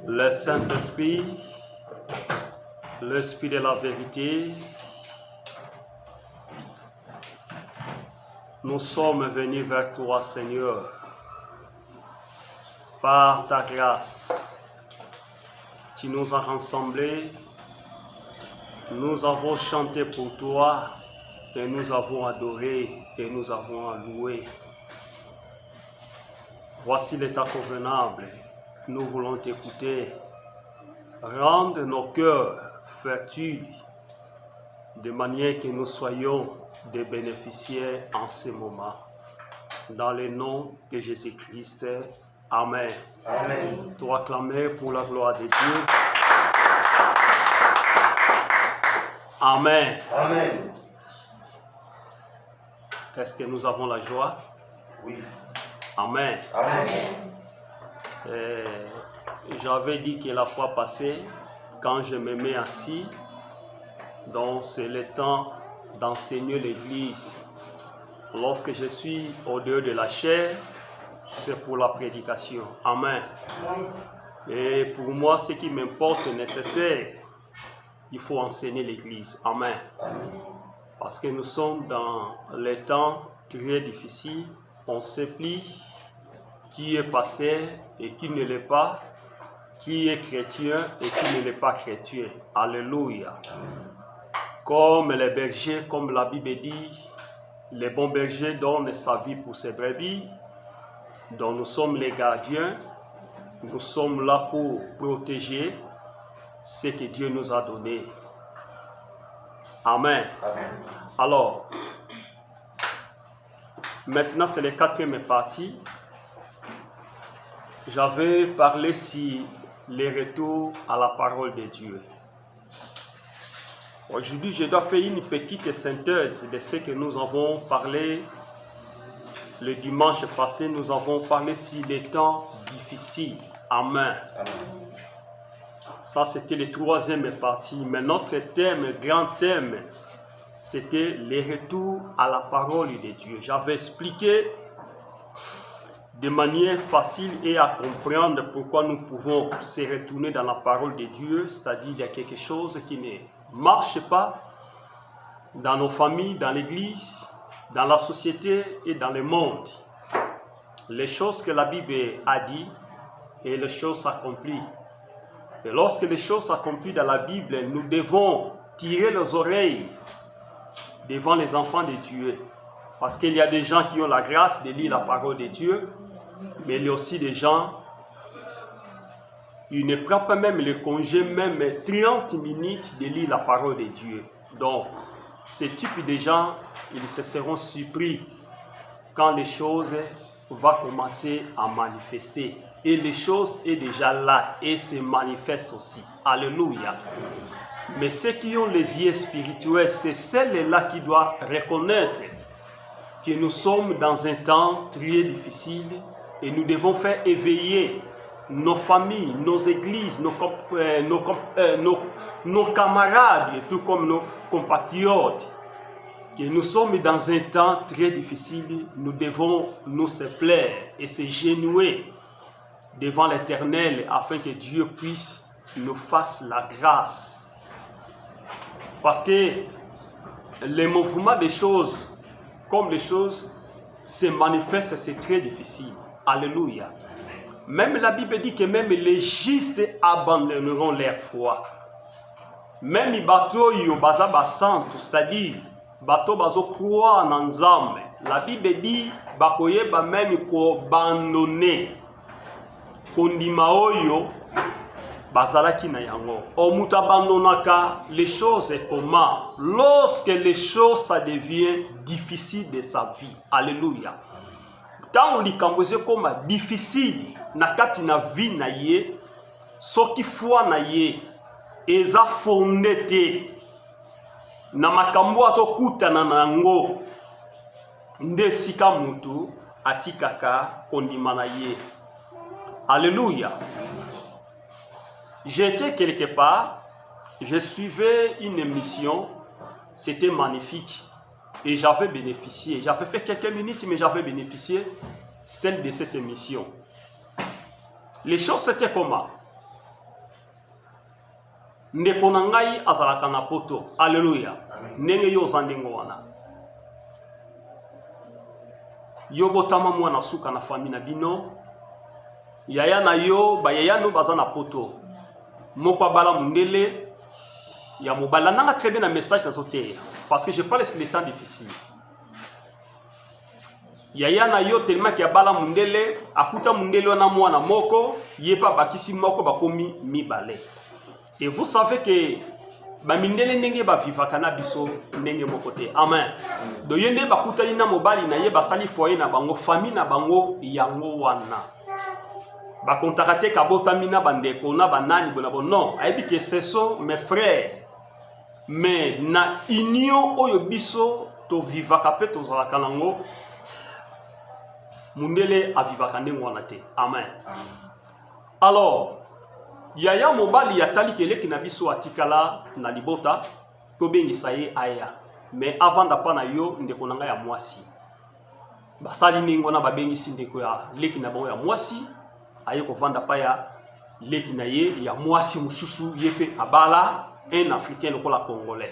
Le Saint-Esprit, l'Esprit de la vérité, nous sommes venus vers toi, Seigneur, par ta grâce. Tu nous as rassemblés, nous avons chanté pour toi, et nous avons adoré, et nous avons loué. Voici l'état convenable. Nous voulons t'écouter. Rende nos cœurs fertiles, de manière que nous soyons des bénéficiaires en ce moment. Dans le nom de Jésus-Christ. Amen. Amen. Toi acclamer pour la gloire de Dieu. Amen. Amen. Est-ce que nous avons la joie? Oui. Amen. Amen. J'avais dit que la fois passée, quand je me mets assis, donc c'est le temps d'enseigner l'Église. Lorsque je suis au dehors de la chair, c'est pour la prédication. Amen. Et pour moi, ce qui m'importe nécessaire, il faut enseigner l'Église. Amen. Parce que nous sommes dans les temps très difficiles. On se plie qui est pasteur et qui ne l'est pas, qui est chrétien et qui ne l'est pas chrétien. Alléluia. Comme les bergers, comme la Bible dit, les bons bergers donnent sa vie pour ses brebis. Donc nous sommes les gardiens, nous sommes là pour protéger ce que Dieu nous a donné. Amen. Amen. Alors, maintenant c'est la quatrième partie. J'avais parlé sur les retours à la parole de Dieu. Aujourd'hui, je dois faire une petite synthèse de ce que nous avons parlé. Le dimanche passé, nous avons parlé sur les temps difficiles. Amen. Amen. Ça, c'était la troisième partie. Mais notre thème, grand thème, c'était les retours à la parole de Dieu. J'avais expliqué de manière facile et à comprendre pourquoi nous pouvons se retourner dans la parole de Dieu, c'est-à-dire il y a quelque chose qui ne marche pas dans nos familles, dans l'église, dans la société et dans le monde. Les choses que la Bible a dit et les choses s'accomplissent. Et lorsque les choses s'accomplissent dans la Bible, nous devons tirer les oreilles devant les enfants de Dieu. Parce qu'il y a des gens qui ont la grâce de lire la parole de Dieu, mais il y a aussi des gens qui ne prennent pas même le congé, même 30 minutes de lire la parole de Dieu. Donc, ce type de gens, ils se seront surpris quand les choses vont commencer à manifester. Et les choses sont déjà là et se manifestent aussi. Alléluia. Mais ceux qui ont les yeux spirituels, c'est celles-là qui doivent reconnaître que nous sommes dans un temps très difficile et nous devons faire éveiller nos familles, nos églises, nos camarades, tout comme nos compatriotes, que nous sommes dans un temps très difficile. Nous devons nous se plaire et se genouiller devant l'Éternel afin que Dieu puisse nous fasse la grâce. Parce que le mouvement des choses, comme les choses se manifestent, c'est très difficile. Alléluia. Même la Bible dit que même les justes abandonneront leur foi. Même les bateaux c'est-à-dire bateau bazo croire en Nzambe. La Bible dit bakoyeba même ko abandonner. Kondima oyo bazalaki na yango. Omuta abandonnaka les choses et comment? Lorsque les choses ça devient difficile de sa vie. Alléluia. Tant likamboze comme difficile na kati na vie na ye, soki foi na ye eza fondé te na makambo azokutana na yango nde sika mutu atikaka kondima na ye. Alléluia. J'étais quelque part je suivais une émission, c'était magnifique. Et j'avais bénéficié. J'avais fait quelques minutes, mais j'avais bénéficié celle de cette émission. Les choses c'était comment? Ndeko na ngai azalaka na poto. Alléluia. Ndenge yo zandengo wana. Yo botama mwana suka na famille na bino. Yaya na yo, ba yaya no baza na poto. Moko bala mundele ya mobala nanga très bien un message dans autre parce que je parle sur les temps difficiles. Yaya na yo tellement que bala mundele akuta mundele na mwana moko yepa bakisi moko bakomi mibale. Et vous savez que ba mindele ndenge ba vivaka na biso ndenge moko te. Amen. Do yende bakuta ina mobali na ye basali foyer na bango famille na bango yango wana. Ba kontakate kabota mina bandeko na banani bona bon non, ayebi que c'est ça mes frères. Mais na union oyo biso to vivaka pe to zalaka nango mundele avivaka ndenge wana te. Amen. Alors yaya mobali ya tali keleki na biso atikala na libota to bengisa ye aya. Mais avant d'apana yo ndeko nanga ya mwasi. Basali ningo na babengisi ndeko ya leki na bango ya mwasi aye ko vanda pa ya leki na ye ya mwasi mususu yepe abala un africain lokola congolais.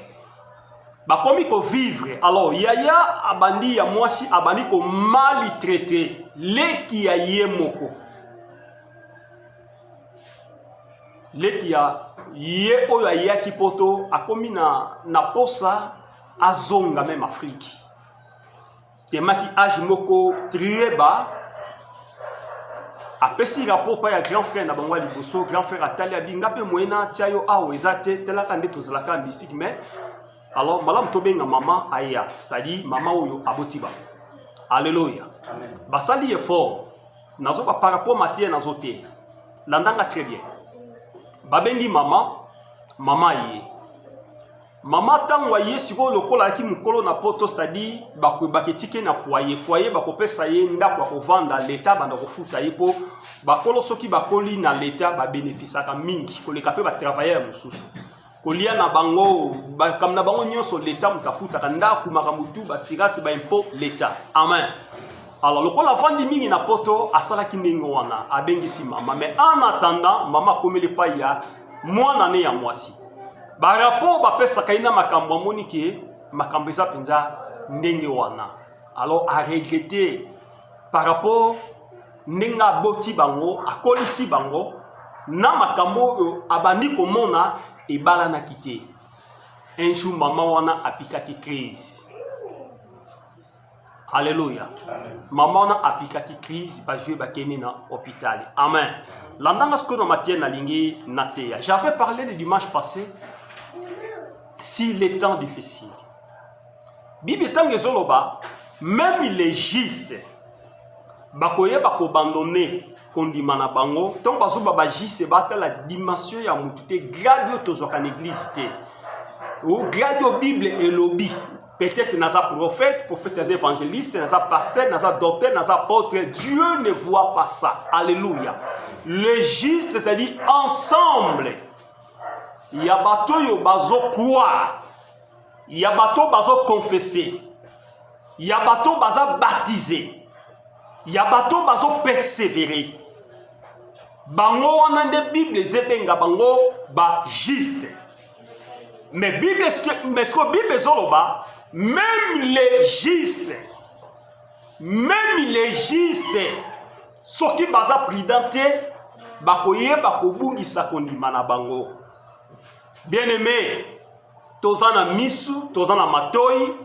Bakomi ko vivre. Alors yaya abandi ya mwasi abandi ko maltraiter leki ya ye moko. Leki ya ye oyo ayaki poto akomi na posa azonga même Afrique. Temaki âge moko très bas. Apesi rapport pa ya grand frère na bango liboso, grand frère atali abinga pe moyena tiayo awo ezate telaka nde tozalaka mystique mais alors malam tobenga maman aya, c'est-à-dire maman oyo abotiba. Alléluia. Amen. Basali effort. Nazo pa par rapport matie nazote. Landanga très bien. Babengi mama ye. Mama tangwa ye siko lokola ki mukolo na poto c'est-à-dire baketike na foyer bakopesa ye ndako akovanda l'état banda kofuta ye po bakolo soki bakoli na l'état ba bénéficiaka mingi koleka pe ba travailleur mususu kolia na bango comme na bango nyonso l'état mutafuta ndako makamutu ba sirasi ba impôt l'état. Amen. Alors lokola vandi mingi na poto asala ki ndenge wana abengisi mama mais en attendant mama komeli pa ya mwana ne ya mwasi. Ba rapport ba pesa kaina makambo amoni ke makambo eza penza ndenge wana. Alors à regretter par rapport ndinga boti bango akolisi bango na makambo abandi komona ebala na kite. Un jour maman wana apikaki crise. Alléluia. Maman wana apikaki crise ba jouer ba keni na hôpital. Amen. Landanga ce que nous matière na lingi na teya. J'avais parlé le dimanche passé si les temps difficiles. Bible tangue zoloba même les justes bakoye bako abandonner kondimana bango tant bazuba ba juste bata la dimension ya mutute gradio tozoka l'église te ou gradio Bible et lobby peut-être naza prophète des évangélistes naza pasteur naza docteur naza apôtre Dieu ne voit pas ça. Alléluia. Les justes c'est-à-dire ensemble ya bato yo bazo croire ya bato bazo confesser ya bato bazo baptiser ya bato bazo persévérer bango wana nde Bible zebenga bango ba juste mais Bible Bible zoloba même les justes soki baza prudente bakoye bakobungisa kondima na bango. Bien-aimé, tozana misu, tozana matoi,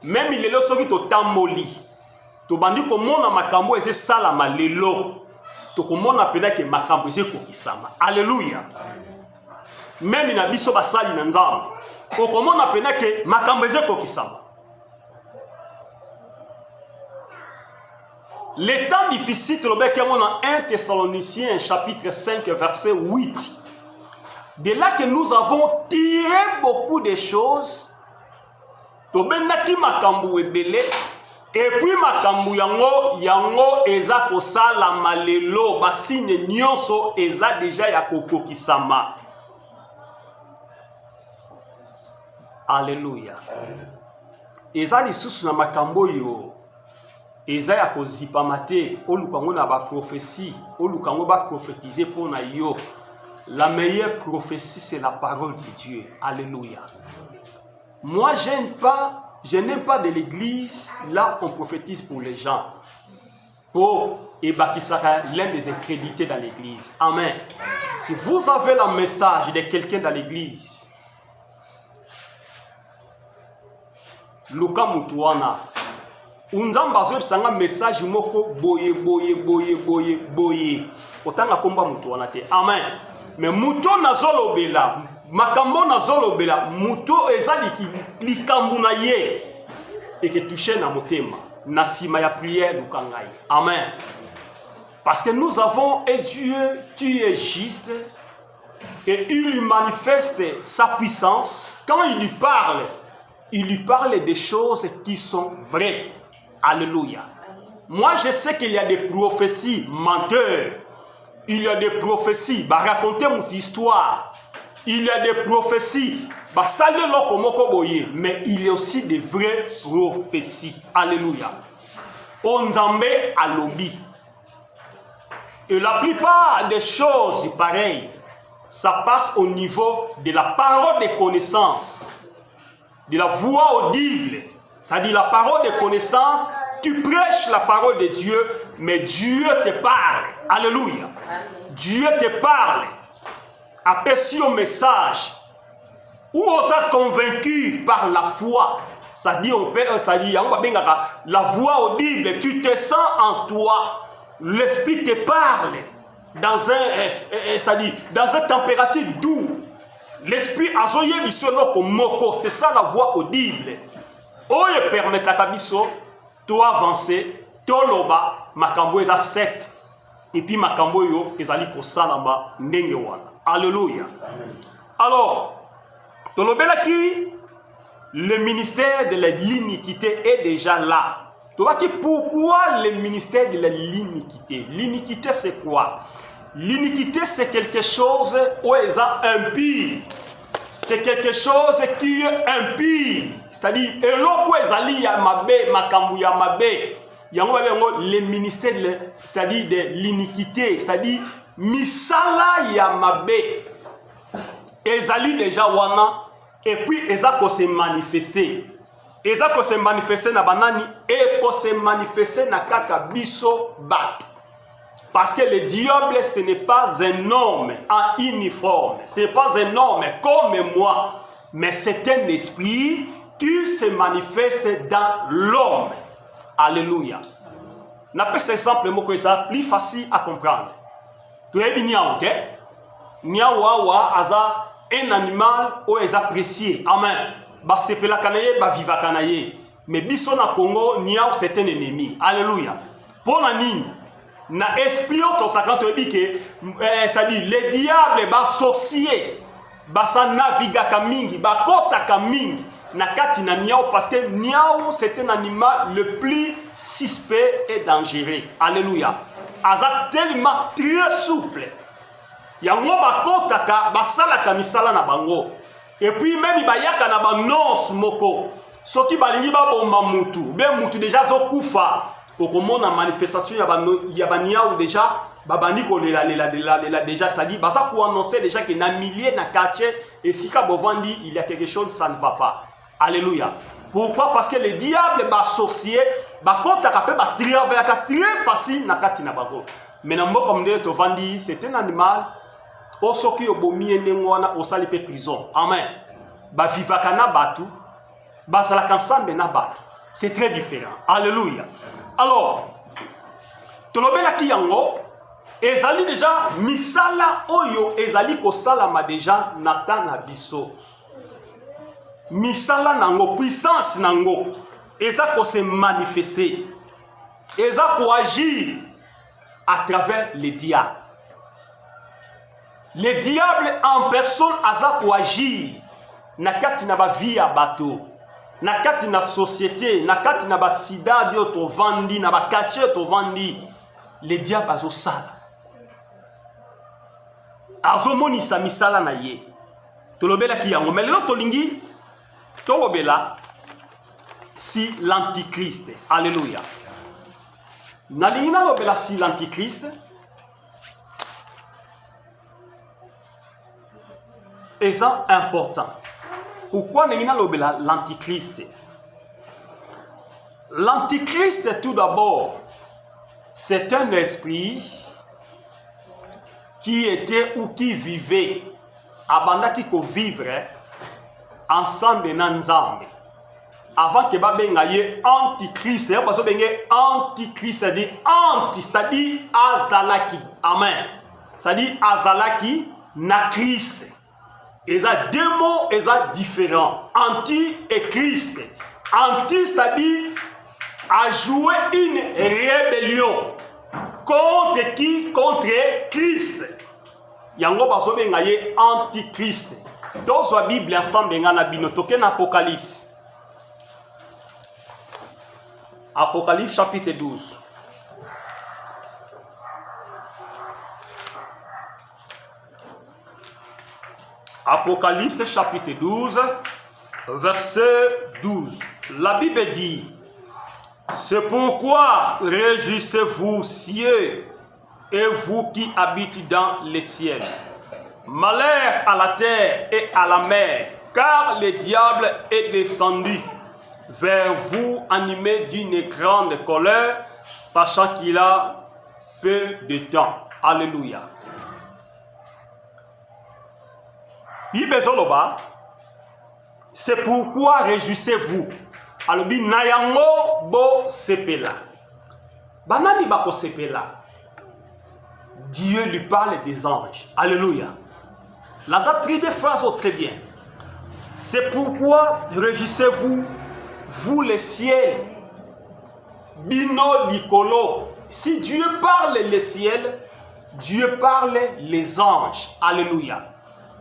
même lelo soki to tamboli. To bandi komona makambo eze sala malelo. To komona pena ke makambo eze kokisama. Alléluia. Même na biso basali na nzambe. To komona pena ke makambo eze kokisama. Les temps difficiles, le bec dans 1 Thessaloniciens chapitre 5 verset 8. De là que nous avons tiré beaucoup de choses. Tobendaki makambu ebele et puis makambu yango eza kosala malelo basine nyonso eza déjà ya kokokisama. Alléluia. Eza lisusu na makambo yo. Eza ya kozipama te. Olukango na ba prophétie. Olukango ba prophétiser pour na yo. La meilleure prophétie, c'est la parole de Dieu. Alléluia. Moi, je n'aime pas de l'église, là on prophétise pour les gens. Pour Ebakisaka, l'un des accrédités dans l'église. Amen. Si vous avez le message de quelqu'un dans l'église, Luka Mutuana, unzamba zo sanga message moko boye. Otanga komba Mutuana te. Amen. Mais muto nazolo bela, makambo nazolo bela, muto ezali likambu na ye et que touche na motema, na sima ya prière lukangai. Amen. Parce que nous avons un Dieu qui est juste et il lui manifeste sa puissance. Quand il lui parle des choses qui sont vraies. Alléluia. Moi je sais qu'il y a des prophéties menteurs. Il y a des prophéties, bah raconter mon histoire. Il y a des prophéties, bah saluer mais il y a aussi des vraies prophéties. Alléluia. Onzambe à lobby. Et la plupart des choses pareilles, ça passe au niveau de la parole de connaissance, de la voix audible. C'est-à-dire la parole de connaissance. Tu prêches la parole de Dieu, mais Dieu te parle. Alléluia. Dieu te parle. Aperçu au message. Ou on s'est convaincu par la foi. C'est-à-dire, la voix audible, tu te sens en toi. L'esprit te parle dans une température douce. L'esprit a zoye bisono comme moko. C'est ça la voix audible. Oye permet à kabiso. Toi avancer, toi loba, makambo eza 7. Et puis makambo yo ezali ko salamba ndenge wana. Alléluia. Alors, tolobela ki le ministère de l'iniquité est déjà là. Tobaki pourquoi le ministère de l'iniquité? L'iniquité c'est quoi? L'iniquité c'est quelque chose où eza impie. C'est quelque chose qui est impie. C'est-à-dire, eloko ezali ya mabe, makambu ya mabe. Yango le ministère, c'est-à-dire de l'iniquité. C'est-à-dire, misala ya mabe. Ezali déjà wana. Et puis, ezako se manifester. Ezako se manifester na banani. Et ko se manifester na kaka biso bat. Parce que le diable, ce n'est pas un homme en uniforme. Ce n'est pas un homme comme moi. Mais c'est un esprit qui se manifeste dans l'homme. Alléluia. N'appelle cet exemple que ça plus facile à comprendre. Tu es bien, ok? Niawa aza un animal où est apprécié. Amen. Ba sepela kanaye, ba viva kanaye. Mais biso na Congo, niaw c'est un ennemi. Alléluia. Pour la nini. Na esprit to sakante bike ça dit le diable ba sorcier ba sa naviga kamingi ba kota kamingi na kati na niao parce que niao c'est un animal le plus suspect et dangereux. Alléluia. Aza tellement très souple. Yango ba kota ka ba sala ka misala na bango. Et puis même ba yaka na ba nos moko. Soki balingi ba bomba mutu, be mutu déjà zo kufa. Au moment de manifestation, il y a déjà babani déjà ça dit ça pour annoncer déjà qu'il y a un millier de quartier et si kabovandi il y a quelque chose ça ne va pas. Alléluia. Pourquoi? Parce que le diable ba sorcier ba kota ka pe ba très facile na kati na bango. Mais na mbo comme de to vandi c'est un animal au soki obomi ndengwana au sali pe prison. Amen. Ba vivaka na batu ba sala ensemble na batu. C'est très différent. Alléluia. Alors, tolobela ki yango ezali déjà misala oyo ezali ko salama déjà nata na biso. Misala nango puissance nango eza ko se manifester. Eza ko agir à travers les diables. Les diables en personne aza ko agir na kati na ba vie ya bato. Na kati na société, na kati na ba sida bio to vandi, na ba caché to vandi, les diables azo sala. Azo moni sa misala na ye. Tolobela ki yango, mais lelo tolingi tolobela si l'antichrist. Alléluia. Nalingi nalobela si l'antichrist est important. Pourquoi nalingi nalobela l'antichrist? L'antichrist, tout d'abord, c'est un esprit qui était ou qui vivait abandaki ko vivre ensemble na Nzambe avant que ba benga ye antichrist. Ya baso benga antichrist, c'est-à-dire anti, c'est-à-dire azalaki. Amen. C'est-à-dire azalaki na Christ. Et ça deux mots et ça différents. Anti et Christ. Anti, c'est-à-dire a joué une rébellion. Contre qui? Contre Christ. Yango baso benga ye antichrist. Dans la Bible ensemble ngana bino token Apocalypse. Apocalypse chapitre 12. Apocalypse chapitre 12 verset 12. La Bible dit: c'est pourquoi réjouissez-vous, cieux, et vous qui habitez dans les ciels. Malheur à la terre et à la mer, car le diable est descendu vers vous animé d'une grande colère, sachant qu'il a peu de temps. Alléluia. C'est pourquoi réjouissez-vous. Alobi nayango bo sepela. Banani bako sepela. Dieu lui parle des anges. Alléluia. La doctrine des phrases très bien. C'est pourquoi réjouissez-vous, vous les ciels. Bino likolo. Si Dieu parle les ciels, Dieu parle les anges. Alléluia.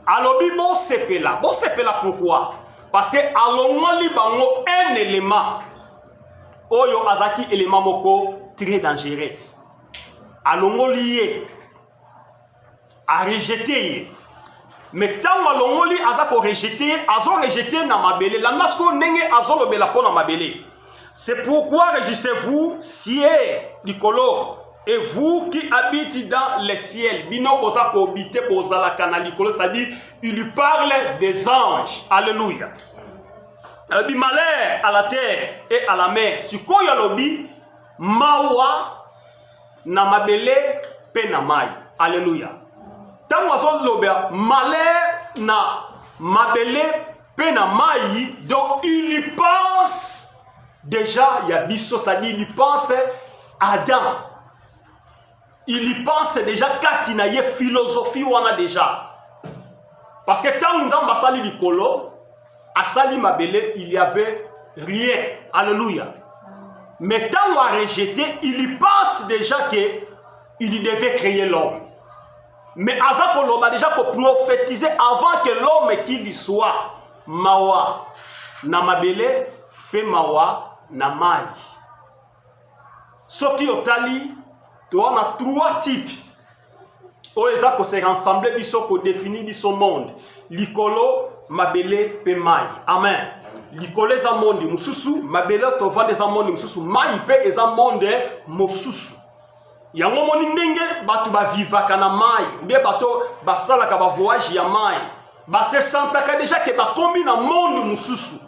Alobi bo sepela. Bo sepela pourquoi? Parce que alongoli bango un élément. Oyo azaki élément moko très dangereux. Alongoli a rejeté. Mais tant alongoli azako rejeté, azo rejeté na mabele. La naso nenge azo lobela po na mabele. C'est pourquoi réjouissez-vous, ciel, likolo, et vous qui habitez dans les ciels. Bino boza ko habiter boza la kanalikolo, c'est-à-dire il lui parle des anges. Alléluia. Il dit malheur à la terre et à la mer. Si quoi yalobi mawa na mabele pe na mai. Alléluia. Tant wazo lobia malheur na mabele pe na mai, donc il y pense déjà il y a biso, c'est-à-dire il y pense Adam. Il y pense déjà katina ye philosophie wana déjà. Parce que quand nous avons sali likolo, à sali mabele, il y avait rien. Alléluia. Mais quand on a rejeté, il y pense déjà qu'il devait créer l'homme. Mais Azakolo a déjà prophétisé avant que l'homme qu'il soit mawa na mabele fait mawa na mai. Ce qui otali, tu as trois types. Oeza ko se rassembler biso ko définir biso monde. Likolo, mabele, pe mai. Amen. Likolo eza monde mususu, mabele to vande eza monde mususu, mai pe eza monde mususu. Yango moni ndenge batu ba vivaka na mai, bien bato basalaka ba voyage ya mai. Ba se sentaka déjà que ba kombi na monde mususu.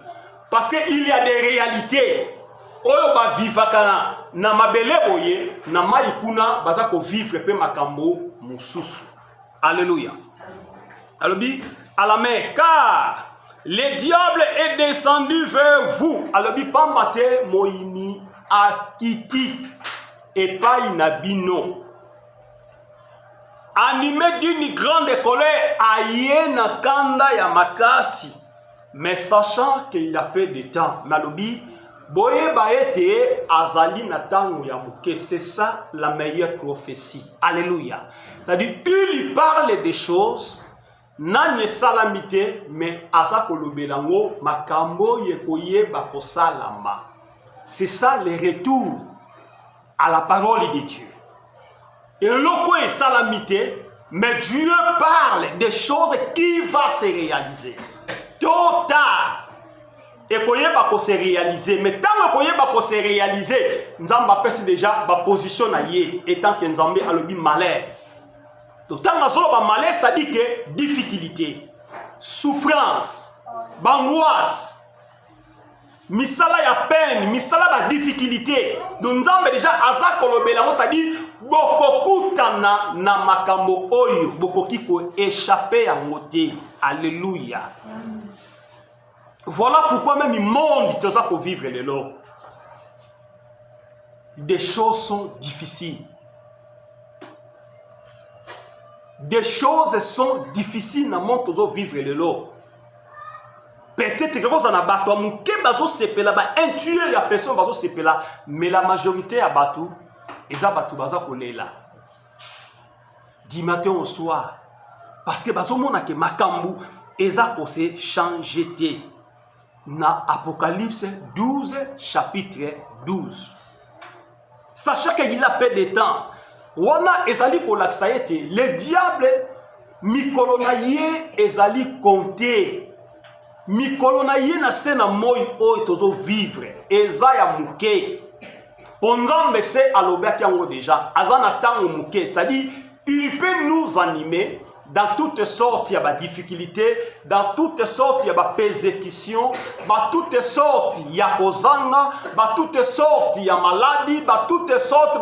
Parce que il y a des réalités. Oyo ba vivaka na mabele boye, na mai kuna baza ko vivre pe makambo mususu. Alléluia. Alobi à la mer, car le diable est descendu vers vous. Alobi pambate moini akiti et pas inabino. Animé d'une grande colère, aïe na kanda ya makasi, mais sachant qu'il a peu de temps. Malobi boye baete azali na tango ya muke. C'est ça la meilleure prophétie. Alléluia. C'est-à-dire, il parle des choses, nanye salamite, mais azako lobelango makambo yekoye bako salama. C'est ça le retour à la parole de Dieu. Et loko est salamite, mais Dieu parle des choses qui vont se réaliser. Tôt ou tard, et koyeba ko se réaliser. Mais tant que koyeba ko se réaliser, Nzamba pesi déjà ba position na ye étant que Nzambe alobi malheur. Donc tant que solo ba malheur, ça dit que difficulté, souffrance, bangoisse, misala ya peine, misala ba difficulté. Donc Nzambe déjà aza kolobela, c'est-à-dire bokokutana na makambo oyo bokoki ko échapper à moté. Alléluia. Voilà pourquoi même le monde tout ça pour vivre les lots. Des choses sont difficiles. Des choses sont difficiles dans le monde pour vivre les lots. Peut-être que vous en avez battu, la personne va se faire là, mais la majorité a battu, et ça battu baza connaît là. Du matin au soir, parce que bazo mona ke makambu, et ça pour se changer. Na Apocalypse 12, chapitre 12. Sachant qu'il a peu de temps, wana ezali kolakisa ete le diable mikolo na ye ezali compter. Mikolo na ye na se na moi oyo tozo vivre eza ya muke. Ponzambe se alobaki yango déjà azana tango muke, c'est-à-dire il peut nous animer dans toutes sortes de difficultés, dans toutes sortes de persécutions, dans toutes sortes de kozanga, dans toutes sortes de maladies, dans toutes sortes,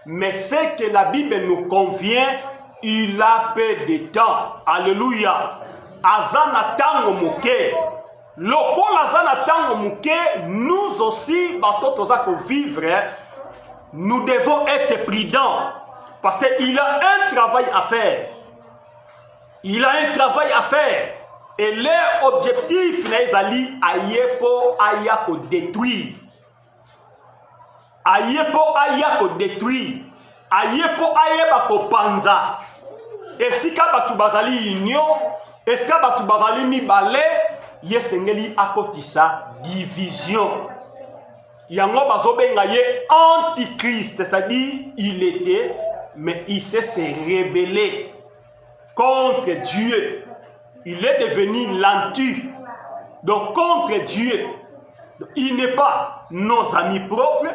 mais ce que la Bible nous convient, il a peu de temps. Alléluia. Azana tango muke. Lokola azana tango muke, nous aussi, pour vivre, nous devons être prudents. Parce qu'il a un travail à faire. Il a un travail à faire. Et leur objectif, c'est ayepo ayako détruire. Ayepo ayako détruire. Ayepo ayebako panza. Et si kabatu bazali union, et si kabatu bazali mibale, yesengeli akotisa division. Yango bazobenga ye antichrist, c'est-à-dire il était, mais il s'est rebellé contre Dieu. Il est devenu l'antu. Donc contre Dieu. Il n'est pas nos amis propres.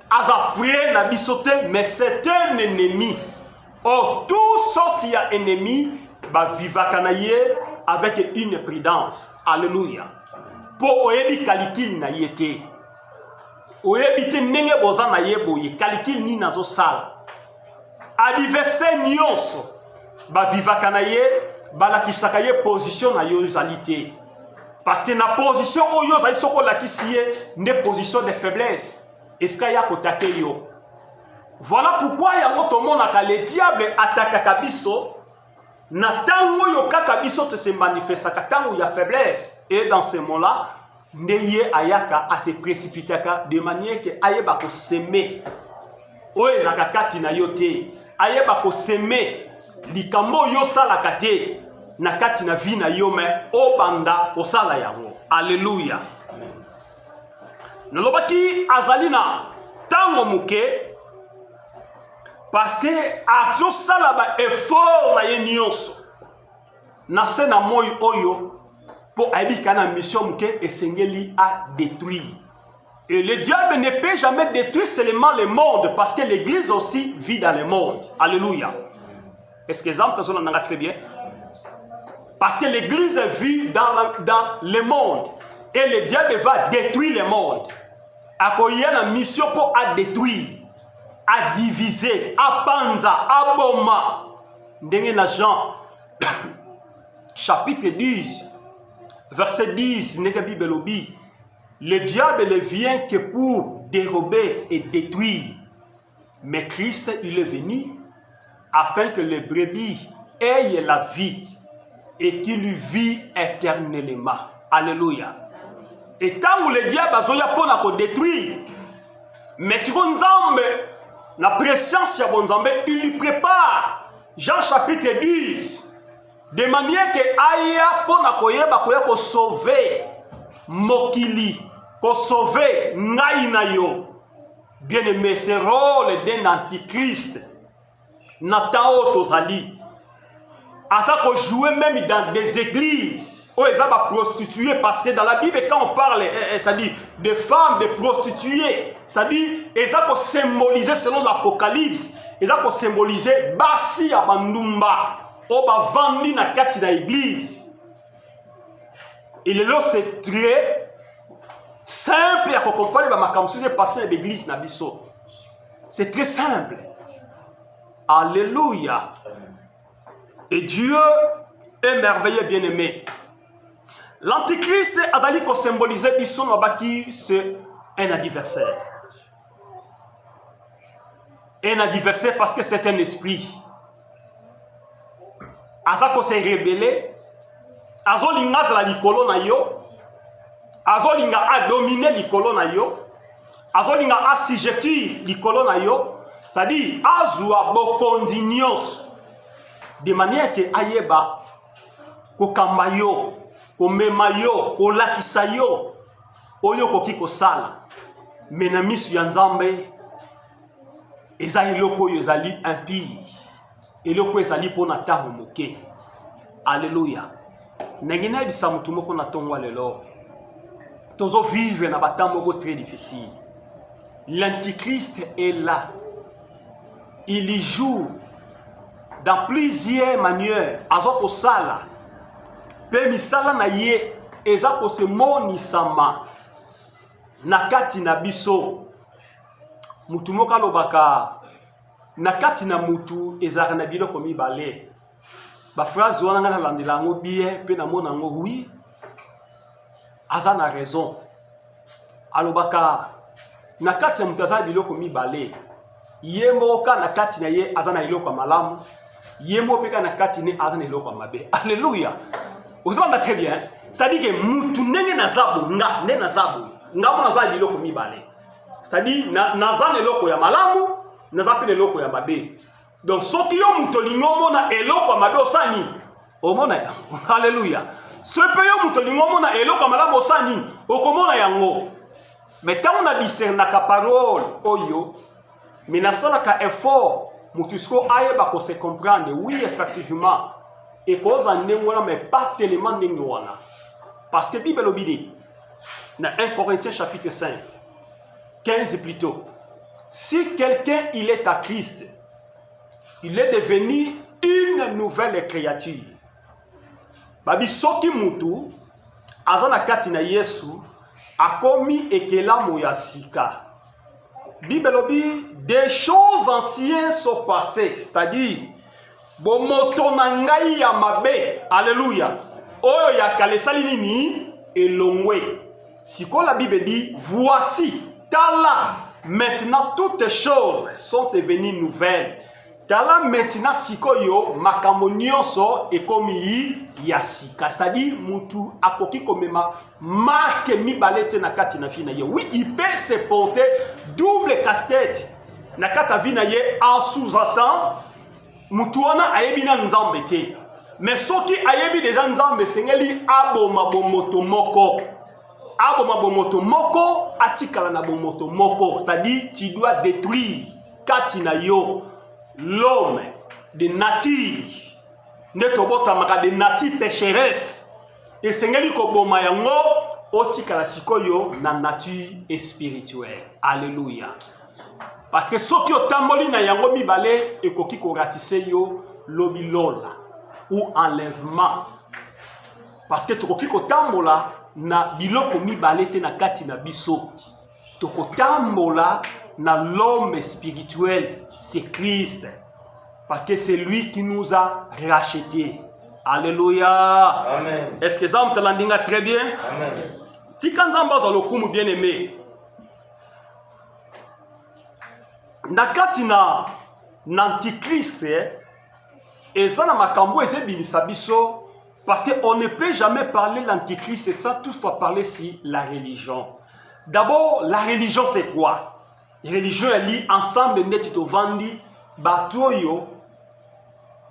Azafré n'a bisoté, mais c'est un ennemi. Or, tout sorti à ennemi, va vivre avec une prudence. Alléluia. Pour oyebi kalikil na yete. Oyebi te nenge boza na yebo ye kalikil ni nazo sala. Adversaire nyonso ba vivaka na ye balakisaka ye position na yo zalité. Parce que na position oyo zali soko lakisi ye ne position de faiblesse. Eska ya kotake yo. Voilà pourquoi yango tomonaka le diable attaquaka biso na tango yo kaka biso te se manifestaka tango ya faiblesse. Et dans ce moment-là, ndeye ayaka a se précipitaka de manière que ayeba ko semer. Oye zakakati na yote ayeba ko semer likambo yo salaka te na kati na vie na yo me obanda ko sala yango. Alléluia. Nolobaki azalina tango muke parce que action sala ba effort na ye nyonso na se na moyo oyo pour abika na mission muke esengeli a détruire. Et le diable ne peut jamais détruire seulement le monde parce que l'église aussi vit dans le monde. Alléluia. Est-ce que l'exemple on en a très bien? Parce que l'église vit dans le monde et le diable va détruire le monde. Il y a une mission pour détruire, à diviser, à panza, à boma. Dans Jean, chapitre 10, verset 10, le diable ne vient que pour dérober et détruire. Mais Christ, il est venu afin que les brebis aient la vie et qu'il vit éternellement. Alléluia. Et tant que le diable a pour détruire, mais si vous avez la présence de Nzambe, il lui prépare Jean chapitre 10 de manière que aya pour sauver mokili, pour sauver naïnayo. Bien aimé, ce rôle d'un antichrist Nathan Tozali. À ça qu'on jouait même dans des églises Oh, ils ont prostituées parce que dans la Bible, quand on parle, ça dit des femmes, des prostituées, ça dit, ils ont symbolisé selon l'Apocalypse, ils ont symbolisé Basi Abandumba, oh, Bavandi na kati na église. Et là, c'est très simple à comprendre, ma kamsu de passer l'église na biso. C'est très simple. Alléluia. Et Dieu est merveilleux, bien-aimé. L'antichrist azali ko symboliser biso mabaki, c'est un adversaire. Un adversaire parce que c'est un esprit. Azako se rebelle, azolinga zala likolo na yo, azolinga a dominer likolo na yo, azolinga assujettir likolo na yo, c'est-à-dire azwa bokondi nyonso de manière que ayeba kokamba yo, komema yo, kolakisa yo oyo koki kosala. Mais na misu ya Nzambe eza eloko oyo ezali impie, eloko ezali mpona ntango moke. Alléluia. Ndenge nayebisa mutu moko na ntongo lelo tozo vivre na batemps moko très difficile. L'antichrist est là, il y joue dans plusieurs manières. Azo kosala pe misala na ye eza kose monisama na kati na biso. Mutu moko alobaka na kati na mutu ezaka na biloko mibale. Ba phrase wana nga nalandela yango bien pe na mona yango oui, aza na raison. Alobaka na kati na mutu aza biloko mibale. Ye moka na kati na ye aza na iloko malamu, ye mopeka na kati ne aza na iloko mabe. Alléluia. Vous entendez très bien. C'est-à-dire que mutu nenge na zabu nga ne na zabu nga mona za biloko mibale. C'est-à-dire naza na eloko ya malamu, naza pe eloko ya mabe. Donc soki yo mutu lingo mona eloko ya mabe osani omona ya. Alléluia. Ce pe yo mutu lingo mona eloko ya malamu osani okomona yango. Mais quand on a discernaka parole oyo, mais nasalaka effort mutusko ayeba ko se comprendre. Oui, effectivement. Et cause en nengwana mais pas tellement nengwana. Parce que Bible obéit. Dans 1 Corinthiens chapitre 5, 15 plutôt. Si quelqu'un il est à Christ, il est devenu une nouvelle créature. Babi soki mutu azana kati na Yesu akomi ekelamu ya sika. Bible obi des choses anciennes sont passées, c'est-à-dire bomoto na ngai ya mabe. Alléluia. Oyo ya kale sali nini elongwe. Siko la Bible dit voici tala maintenant toutes choses sont devenues nouvelles. Tala maintenant sikoyo makambo nyonso ekomi ya sika. C'est-à-dire mutu akoki komema marque mibale te na kati na fina ye. Oui, il peut se porter double casse-tête na kati na fina ye en sous-entend mutu wana ayebi na Nzambe te. Mais soki ayebi déjà Nzambe sengeli aboma bomoto moko. Aboma bomoto moko atikala na bomoto moko. C'est-à-dire tu dois détruire kati na yo l'homme de nature. Netobota maka de nature pécheresse. Et sengeli koboma yango otikala sikoyo na nature spirituelle. Alléluia. Parce que soki otamboli na yango mibale ekoki ko ratisse yo lobilola ou enlèvement. Parce que tokoki ko tambola na biloko mibale te na kati na biso. Tokotambola na l'homme spirituel, c'est Christ. Parce que c'est lui qui nous a rachetés. Alléluia. Amen. Est-ce que ça me t'landinga très bien? Amen. Tikanzamba za lokumu bien aimé. Nakati na antichrist et ça na makambo ezebimisa biso parce que on ne peut jamais parler l'antichrist sans toutefois parler si la religion. D'abord, la religion c'est quoi? La religion elle lit ensemble neti to vandi batoyo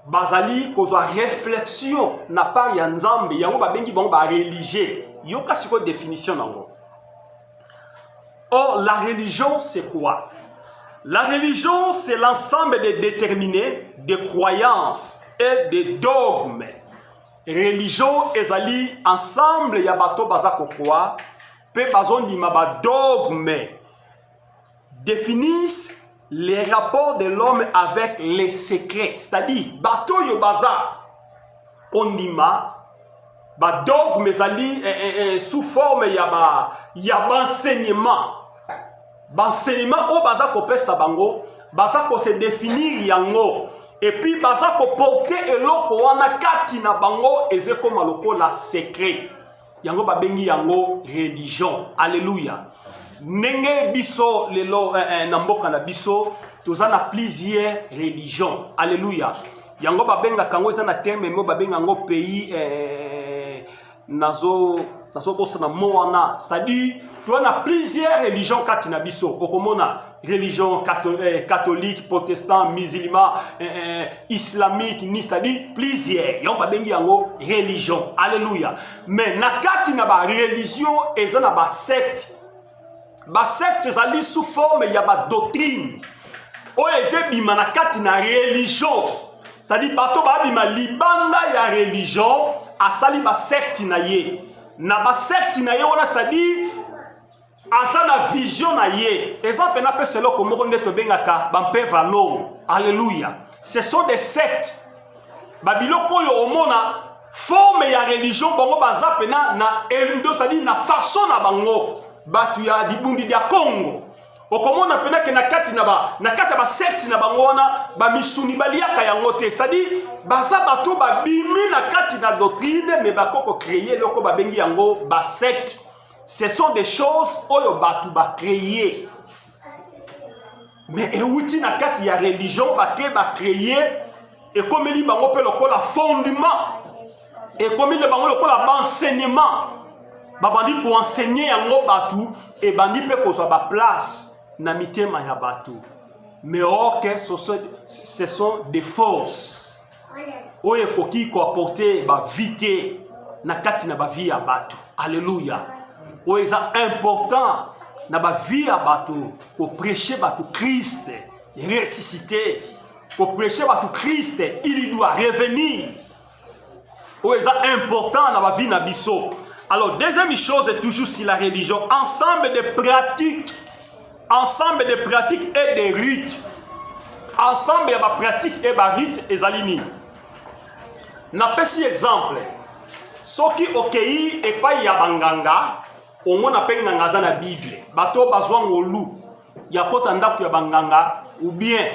bazali kozwa réflexion na part ya Nzambe yango babengi bango ba religieux. Yoka siko définition nango. Or la religion c'est quoi? La religion, c'est l'ensemble de déterminés, de croyances et de dogmes religion ezali ensemble ya bato baza kokwa pe bazondima ba dogme définissent les rapports de l'homme avec les secrets, c'est-à-dire bato yo baza kondima ba dogme ezali sous forme ya enseignement o baza kopesa bango baza ko se définir yango et puis baza ko porter eloko wana kati na bango eze koma lokola secret yango babengi yango religion. Alléluia. Nenge biso lelo na mboka na biso toza na plusieurs religions. Alléluia. Yango babenga kango eza na terme mo babenga ngo pays nazo kosana moana, c'est-à-dire tu as plusieurs religions kati na biso. Okomona religion catholique, protestant, musulman, islamique, ni, c'est-à-dire plusieurs. Yon babengi yango religion. Alléluia. Mais na kati na ba religion eza na ba secte. Ba secte ezali sous forme ya ba doctrine. O ezebima na kati na religion. C'est-à-dire bato ba bima libanda ya religion asali ba secte na ye. Na ba secte na ye wana, c'est-à-dire asa na vision na ye. Exemple na pe selo ko moko ndeto bengaka bampe valong. Alléluia. Ce sont des sectes. Babiloko yo omona forme ya religion bango baza pena na endo, c'est-à-dire na façon na bango. Batu ya dibundi dia Congo. Okomona pena ke na kati ba secte na bango wana ba misuni baliaka yango te, c'est-à-dire baza bato ba bimi na kati na doctrine mais bakoko créer loko ba bengi yango ba secte. Ce sont des choses oyo batu ba créer. Mais euti na kati ya religion ba créer et comme li bango pe lokola fondement et comme li bango lokola enseignement. Babandi ko enseigner yango batu et bandi pe ko so ba place na mitema ya batu. Mais ok, ce sont des forces. Oye koki ko apporter ba vite na kati na ba vie ya batu. Alléluia. Oye ça important na ba vie ya batu ko prêcher batu Christ ressuscité. Pour prêcher batu Christ, il doit revenir. Oye ça important na ba vie na biso. Alors, deuxième chose est toujours sur la religion, ensemble de pratiques et de rites. Ensemble de pratiques et de rites et zalini. Na pesi exemple. Soki okei et pas ya banganga, au moins na penganga za na Bible. Bato bazwa ngolu ya kota ndaku ya banganga ou bien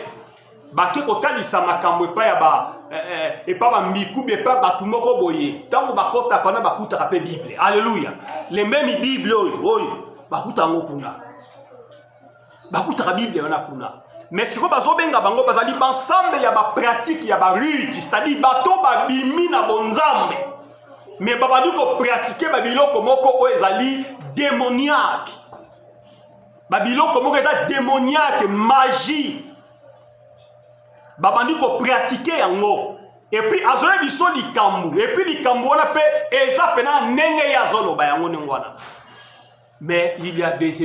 baki kotalisa makambo epa ya epa ba miku be pa batu moko boye tango bakota kona bakuta ka pe Bible. Alléluia. Les mêmes Bible oyo bakuta ngo kuna bakuta ka Bible wana kuna. Mais siko bazobenga bango bazali ensemble ya ba pratique ya ba rite, c'est-à-dire bato ba bimi na bonzambe mais babadi ko pratiquer ba biloko moko o ezali démoniaque. Ba biloko moko ezali démoniaque, magie. Babandi ko pratiquer yango et puis azoye biso likambu et puis likambu wana pe eza pena nenge ya zolo ba yango nengwana. Mais il y a des